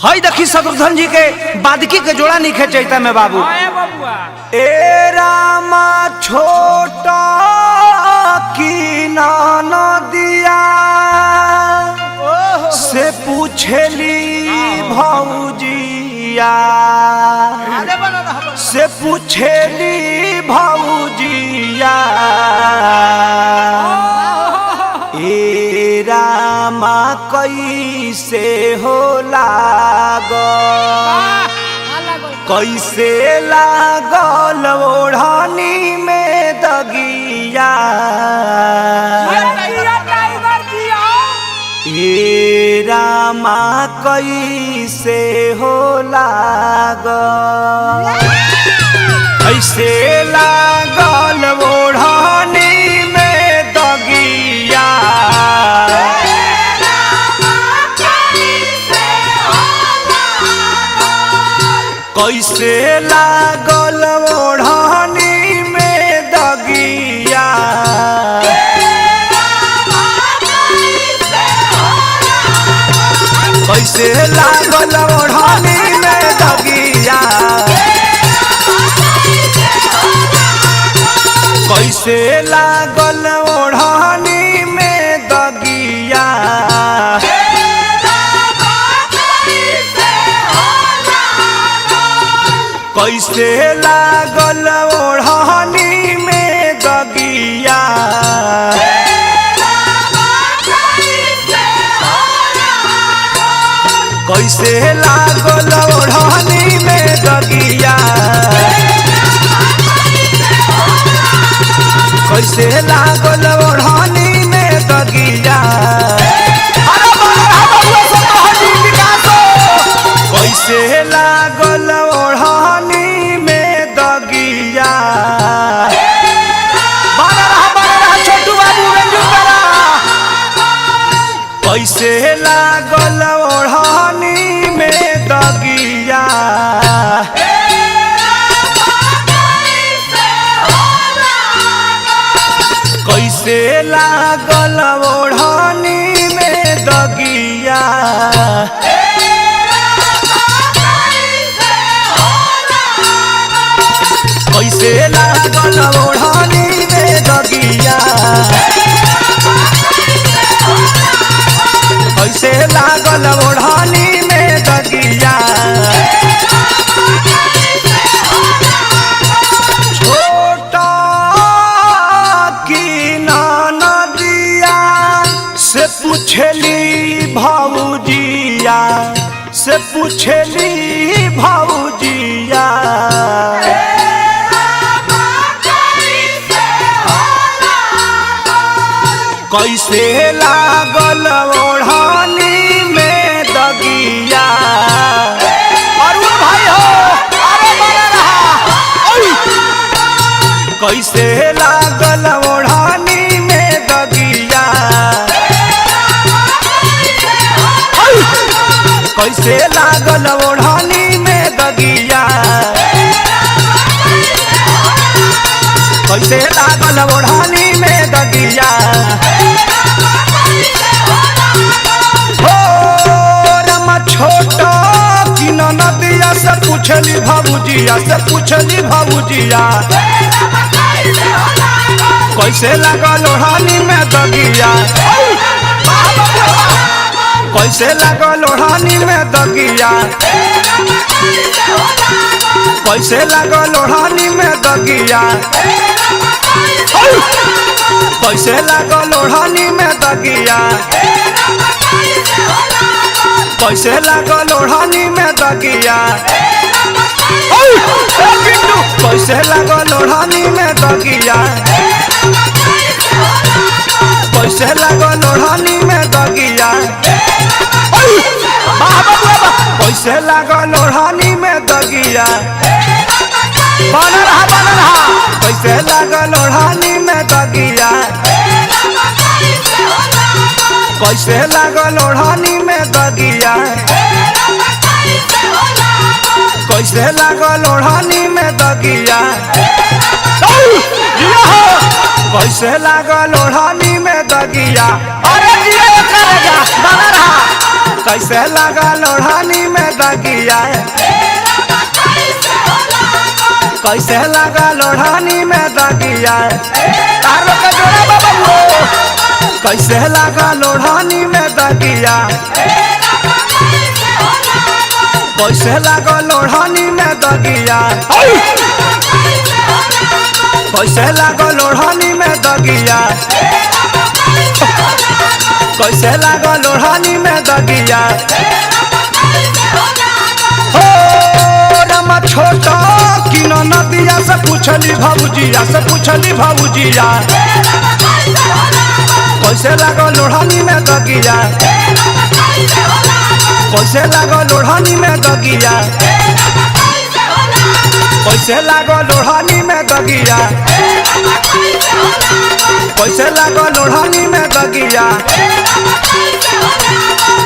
हई देखी शत्रुघ्न जी के बादकी के जोड़ा नहीं खेचैता में बाबू। ए रामा छोटा की नाना दिया से पूछली भौजिया से पूछली भौजिया ए रामा कैसे हो कैसे लागल ओढ़नी में दगिया ए रामा कैसे हो कैसे लागल ओढ़नी में दगिया कैसे लागल ओढ़नी में दगिया कैसे लागल ओढ़नी में दगिया कैसे लागल ओढ़नी में दगिया कैसे लागल ओढ़नी में दगिया कैसे लागल ओढ़नी में दगिया कैसे लागल ओढ़नी में दगिया कैसे लागल ओढ़नी में दगिया छोटू बाबू कैसे लागल ओढ़नी में दगिया कैसे लागल ओढ़नी में दगिया कैसे लागल ओढ़नी में दगिया कैसे लागल ओढ़नी में दगिया छोटा की नाना दिया से पूछली भौजिया से पूछली भौजिया कैसे लागल ओढ़नी में दगिया अरुण भाई हो अरे बना रहा कैसे लागल ओढ़नी में दगिया कैसे लागल ओढ़नी में दगिया कैसे लागल ओढ़नी में दगिया छोटा की नदिया से पूछली भौजिया से पूछली भौजिया कैसे लागल ओढ़नी में दगिया कैसे लागल ओढ़नी में दगिया कैसे लागल ओढ़नी में दगिया कैसे लागल ओढ़नी में दगिया कैसे लागल ओढ़नी में दगिया कैसे लागल ओढ़नी में दगिया कैसे लागल ओढ़नी में दगिया कैसे लागल ओढ़नी में दगिया बन रहा कैसे लागल ओढ़नी में दगिया कैसे लागल ओढ़नी में दगिया कैसे लागल ओढ़नी में दगिया कैसे लागल ओढ़नी में दगिया अरे कैसे लागल ओढ़नी में दगिया कैसे लगा लोढ़ानी में दगिया तारों का जोड़ा बाबा वो कैसे लगा लोढ़ानी में दगिया कैसे लगा लोढ़ानी में दगिया कैसे लगा लोढ़ानी में दगिया कैसे लगा लोढ़ानी में दगिया हो रमा छोटा किनो नदिया से पूछली भाऊजिया कैसे लगा लोढ़ानी में दगिया कैसे लगा लोढ़ानी में दगिया कैसे लगा लोढ़ानी में दगिया कैसे लगा लोढ़ानी में दगिया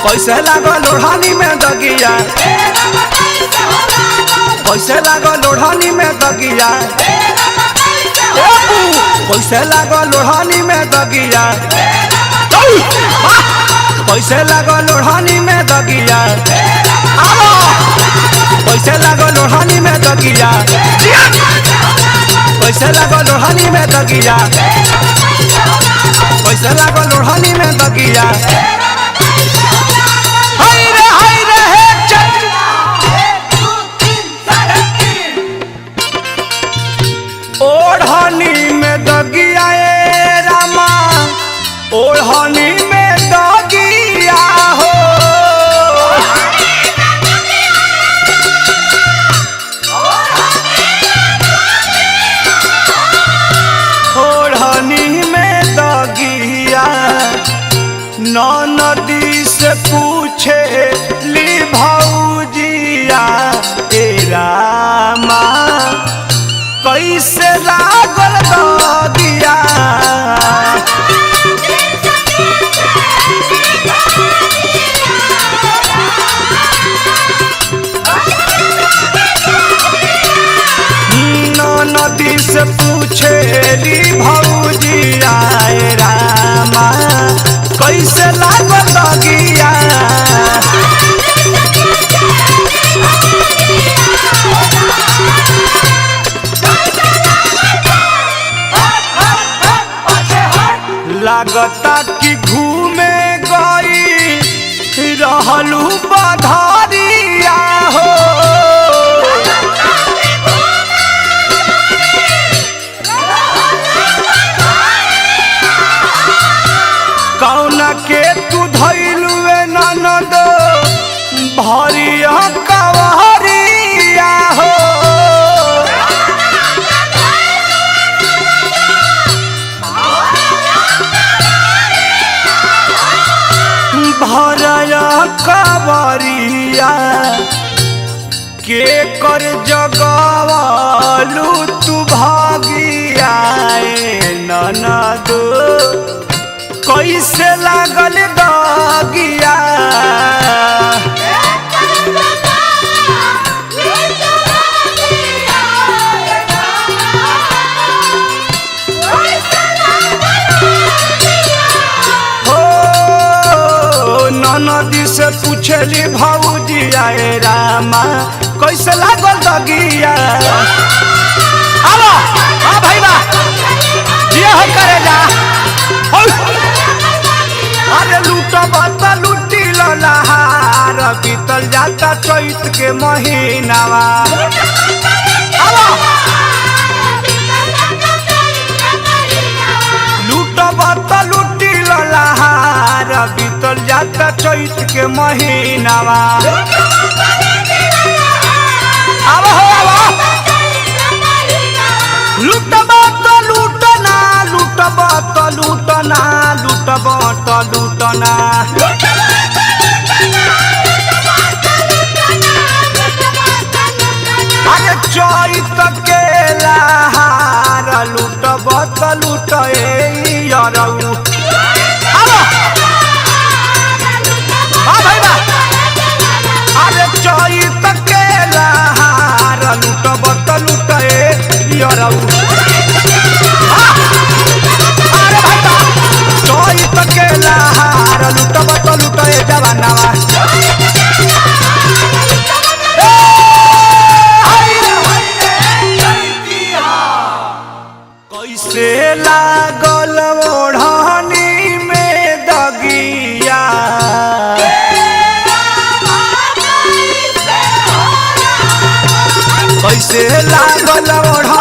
कैसे लगा लोढ़ानी में दगिया कैसे लगा लोढ़ानी में दगिया कैसे लगा लोढ़ानी में दगिया कैसे लगा लोढ़ानी में दगिया कैसे लगा लोढ़ानी में दगिया कैसे लगा लोढ़ानी में दगिया कैसे लगा लोढ़ानी में दगिया हाय रे हे चल ओढ़ानी में दगिया ए रामा ओढ़ानी में दगिया हो ओढ़ानी में दगिया नदी से पूछे ली भाऊजिया ए रामा कैसे लागल दगिया नदी से पूछे ली भाऊजिया ए रामा कैसे लागल दगिया लागता कि घूमे गई रहलू बधारिया हो कौना के तू धैलुए ननद भरिया कवहरिया हो भरया कवरिया के कर जगवालू तू भागिया ननद कैसे लागल दगिया नदी से पूछली भाऊजिया ए रामा कैसे लागल दगिया आलो आ भाई बा ये हो करे जा अरे लूटबा त लूटी लहार बीतल जाता चैत के महीनावा आलो लूटबा त लूटी लहार बीतल जाता चैत के महीनावा अब हो लूटबा त लूटना लूटबा त लूटना लूटबा त लूटना अरे चैत के लहार लूटबा त लूटे यारऊ चैत के लहार लूटब त लूटे यारऊ अरे भाई चैत के लहार लूटब त लूटे जवानावा कैसे लागल ओढ़नी में दगिया कैसे लागल ओढ़नी